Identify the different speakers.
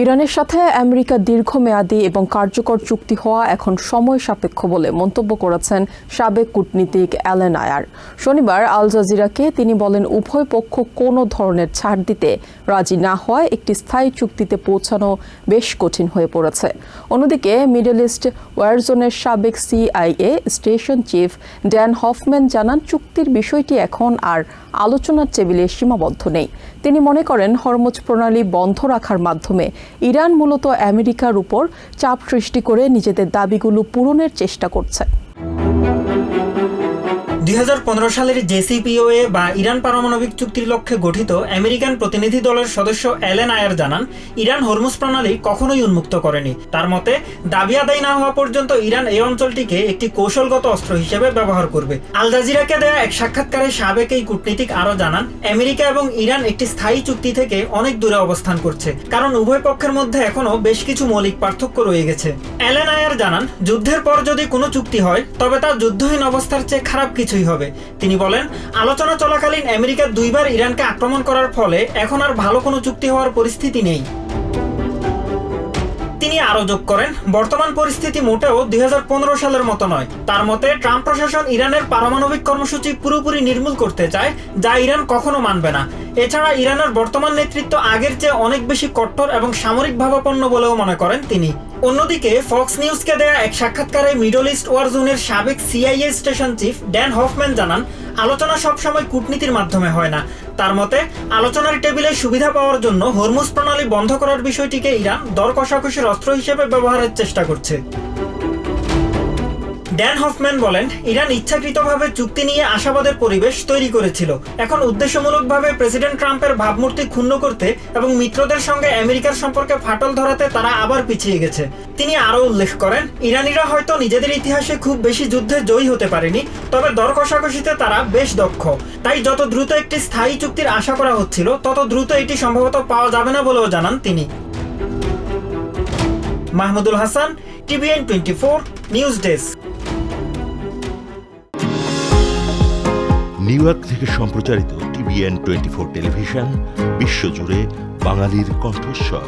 Speaker 1: ইরানের সাথে আমেরিকার দীর্ঘমেয়াদী এবং কার্যকর চুক্তি হওয়া এখন সময় সাপেক্ষ বলে মন্তব্য করেছেন সাবেক কূটনীতিক অ্যালেন আয়ার। শনিবার আল জাজিরাকে তিনি বলেন, উভয় পক্ষ কোনো ধরনের ছাড় দিতে রাজি না হওয়ায় একটি স্থায়ী চুক্তিতে পৌঁছানো বেশ কঠিন হয়ে পড়েছে। অন্যদিকে মিডল ইস্ট ওয়ারজোনের সাবেক CIA station chief Dan Hoffman জানান, চুক্তির বিষয়টি এখন আর আলোচনার টেবিলে সীমাবদ্ধ নেই। তিনি মনে করেন, হরমুজ প্রণালী বন্ধ রাখার মাধ্যমে ইরান মূলত আমেরিকার উপর চাপ সৃষ্টি করে নিজেদের দাবিগুলো পূরণের চেষ্টা করছে।
Speaker 2: 2015 সালের JCPOA বা ইরান পারমাণবিক চুক্তির লক্ষ্যে গঠিত আমেরিকান প্রতিনিধি দলের সদস্য অ্যালেন আয়ার জানান, ইরান হরমুজ প্রণালী কখনোই উন্মুক্ত করেনি। তার মতে, দাবি আদায় না হওয়া পর্যন্ত ইরান এই অঞ্চলটিকে একটি কৌশলগত অস্ত্র হিসেবে ব্যবহার করবে। আল জাজিরাকে দেয়া এক সাক্ষাৎকারে সাবেক এই কূটনীতিক আরও জানান, আমেরিকা এবং ইরান একটি স্থায়ী চুক্তি থেকে অনেক দূরে অবস্থান করছে, কারণ উভয় পক্ষের মধ্যে এখনও বেশ কিছু মৌলিক পার্থক্য রয়ে গেছে। অ্যালেন আয়ার জানান, যুদ্ধের পর যদি কোনো চুক্তি হয় তবে তা যুদ্ধহীন অবস্থার চেয়ে খারাপ কিছুই হবে। তিনি বলেন, আলোচনা চলাকালীন আমেরিকা দুইবার ইরানকে আক্রমণ করার ফলে এখন আর ভালো কোনো চুক্তি হওয়ার পরিস্থিতি নেই। তিনি আরও যোগ করেন, বর্তমান পরিস্থিতি মোটেও 2015 সালের মতো নয়। তার মতে, ট্রাম্প প্রশাসন ইরানের পারমাণবিক কর্মসূচি পুরোপুরি নির্মূল করতে চায়, যা ইরান কখনো মানবে না। এছাড়া ইরানের বর্তমান নেতৃত্ব আগের চেয়ে অনেক বেশি কট্টর এবং সামরিক ভাবাপন্ন বলেও মনে করেন তিনি। অন্যদিকে ফক্স নিউজকে দেয়া এক সাক্ষাৎকারে মিডল ইস্ট ওয়ার জোনের সাবেক CIA station chief Dan Hoffman জানান, আলোচনা সবসময় কূটনীতির মাধ্যমে হয় না। তার মতে, আলোচনার টেবিলে সুবিধা পাওয়ার জন্য হরমুজ প্রণালী বন্ধ করার বিষয়টিকে ইরান দর কষাকষির অস্ত্র হিসেবে ব্যবহারের চেষ্টা করছে। ড্যান হফম্যান বলেন, ইরান ইচ্ছাকৃতভাবে চুক্তি নিয়ে আশাবাদের পরিবেশ তৈরি করেছিল। এখন উদ্দেশ্যমূলকভাবে প্রেসিডেন্ট ট্রাম্পের ভাবমূর্তি ক্ষুণ্ণ করতে এবং মিত্রদের সঙ্গে আমেরিকার সম্পর্কে ফাটল ধরাতে তারা আবার পিছিয়ে গেছে। তিনি আরও উল্লেখ করেন, ইরানিরা হয়তো নিজেদের ইতিহাসে খুব বেশি যুদ্ধে জয়ী হতে পারেনি, তবে দর কষাকষিতে তারা বেশ দক্ষ। তাই যত দ্রুত একটি স্থায়ী চুক্তির আশা করা হচ্ছিল, তত দ্রুত এটি সম্ভবত পাওয়া যাবে না বলেও জানান তিনি। Mahmudul Hasan, TVN 24 news desk.
Speaker 3: New York থেকে সম্প্রচারিত TVN 24 টেলিভিশন বিশ্বজুড়ে বাঙালির কণ্ঠস্বর।